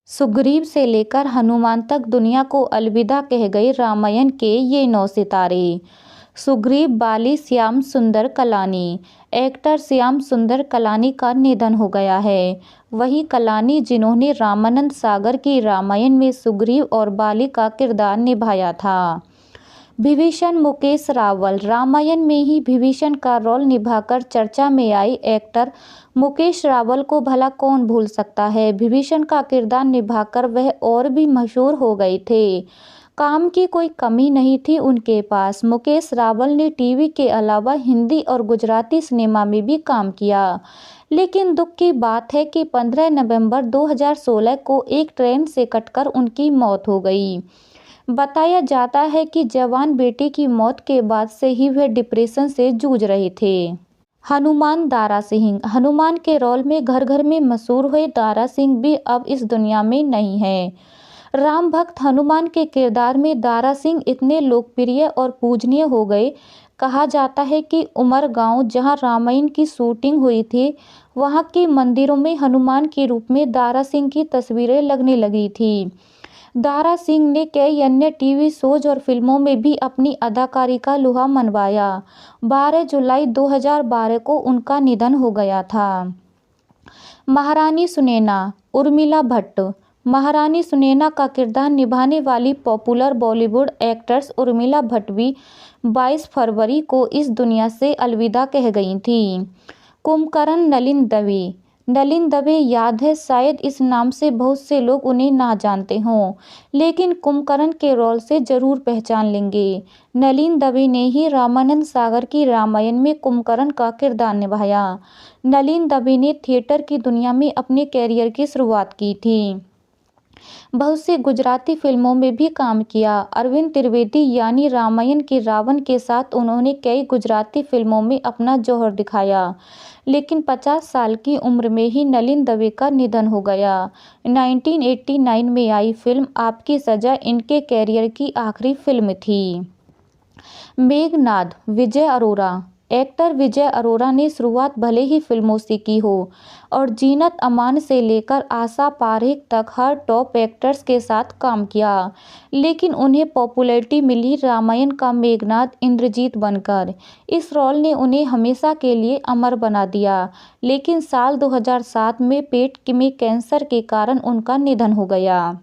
सुग्रीव से लेकर हनुमान तक दुनिया को अलविदा कह गए रामायण के ये 9 सितारे। सुग्रीव बाली श्याम सुंदर कलानी। एक्टर श्याम सुंदर कलानी का निधन हो गया है। वही कलानी जिन्होंने रामानंद सागर की रामायण में सुग्रीव और बाली का किरदार निभाया था। विभीषण मुकेश रावल। रामायण में ही विभीषण का रोल निभाकर चर्चा में आई एक्टर मुकेश रावल को भला कौन भूल सकता है। विभीषण का किरदार निभाकर वह और भी मशहूर हो गए थे। काम की कोई कमी नहीं थी उनके पास। मुकेश रावल ने टीवी के अलावा हिंदी और गुजराती सिनेमा में भी काम किया। लेकिन दुख की बात है कि 15 नवंबर 2016 को एक ट्रेन से कटकर उनकी मौत हो गई। बताया जाता है कि जवान बेटे की मौत के बाद से ही वह डिप्रेशन से जूझ रहे थे। हनुमान दारा सिंह। हनुमान के रोल में घर घर में मशहूर हुए दारा सिंह भी अब इस दुनिया में नहीं है। राम भक्त हनुमान के किरदार में दारा सिंह इतने लोकप्रिय और पूजनीय हो गए। कहा जाता है कि उमर गांव जहां रामायण की शूटिंग हुई थी, वहां के मंदिरों में हनुमान के रूप में दारा सिंह की तस्वीरें लगने लगी थी। दारा सिंह ने कई अन्य टीवी शोज और फिल्मों में भी अपनी अदाकारी का लुहा मनवाया। 12 जुलाई 2012 को उनका निधन हो गया था। महारानी सुनैना। उर्मिला भट्ट। महारानी सुनैना का किरदार निभाने वाली पॉपुलर बॉलीवुड एक्ट्रेस उर्मिला भट्ट भी 22 फरवरी को इस दुनिया से अलविदा कह गई थी। कुंभकर्ण नलिन दवे। नलिन दवे याद है, शायद इस नाम से बहुत से लोग उन्हें ना जानते हों, लेकिन कुंभकर्ण के रोल से जरूर पहचान लेंगे। नलिन दवे ने ही रामानंद सागर की रामायण में कुंभकर्ण का किरदार निभाया। नलिन दवे ने थिएटर की दुनिया में अपने कैरियर की शुरुआत की थी। बहुत सी गुजराती फिल्मों में भी काम किया। अरविंद त्रिवेदी यानी रामायण के रावण के साथ उन्होंने कई गुजराती फिल्मों में अपना जौहर दिखाया। लेकिन 50 साल की उम्र में ही नलिन दवे का निधन हो गया। 1989 में आई फिल्म आपकी सजा इनके कैरियर की आखिरी फिल्म थी। मेघनाद। विजय अरोरा। एक्टर विजय अरोरा ने शुरुआत भले ही फिल्मों से की हो और जीनत अमान से लेकर आशा पारेख तक हर टॉप एक्टर्स के साथ काम किया, लेकिन उन्हें पॉपुलैरिटी मिली रामायण का मेघनाद इंद्रजीत बनकर। इस रोल ने उन्हें हमेशा के लिए अमर बना दिया, लेकिन साल 2007 में पेट में कैंसर के कारण उनका निधन हो गया।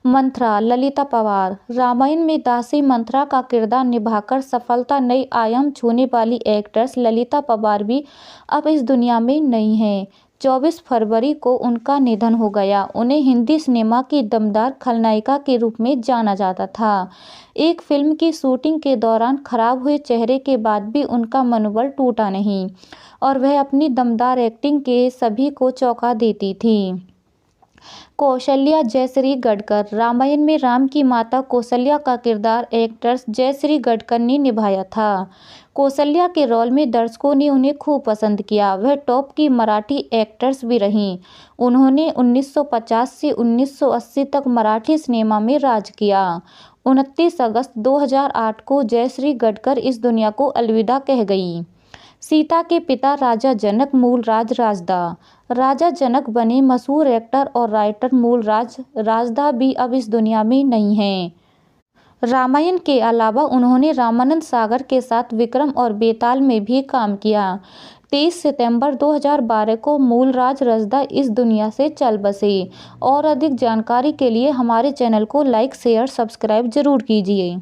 मंथरा। ललिता पवार। रामायण में दासी मंथरा का किरदार निभाकर सफलता नई आयाम छूने वाली एक्ट्रेस ललिता पवार भी अब इस दुनिया में नहीं हैं। 24 फरवरी को उनका निधन हो गया। उन्हें हिंदी सिनेमा की दमदार खलनायिका के रूप में जाना जाता था। एक फिल्म की शूटिंग के दौरान खराब हुए चेहरे के बाद भी उनका मनोबल टूटा नहीं और वह अपनी दमदार एक्टिंग के सभी को चौंका देती थी। कौशल्या जयश्री गढ़कर। रामायण में राम की माता कौशल्या का किरदार एक्ट्रेस जयश्री गढ़कर ने निभाया था। कौशल्या के रोल में दर्शकों ने उन्हें खूब पसंद किया। वह टॉप की मराठी एक्ट्रेस भी रहीं। उन्होंने 1950 से 1980 तक मराठी सिनेमा में राज किया। 29 अगस्त 2008 को जयश्री गढ़कर इस दुनिया को अलविदा कह गई। सीता के पिता राजा जनक मूलराज राजदा। राजा जनक बने मशहूर एक्टर और राइटर मूलराज राजदा भी अब इस दुनिया में नहीं हैं। रामायण के अलावा उन्होंने रामानंद सागर के साथ विक्रम और बेताल में भी काम किया। 23 सितंबर 2012 को मूलराज राजदा इस दुनिया से चल बसे। और अधिक जानकारी के लिए हमारे चैनल को लाइक शेयर सब्सक्राइब जरूर कीजिए।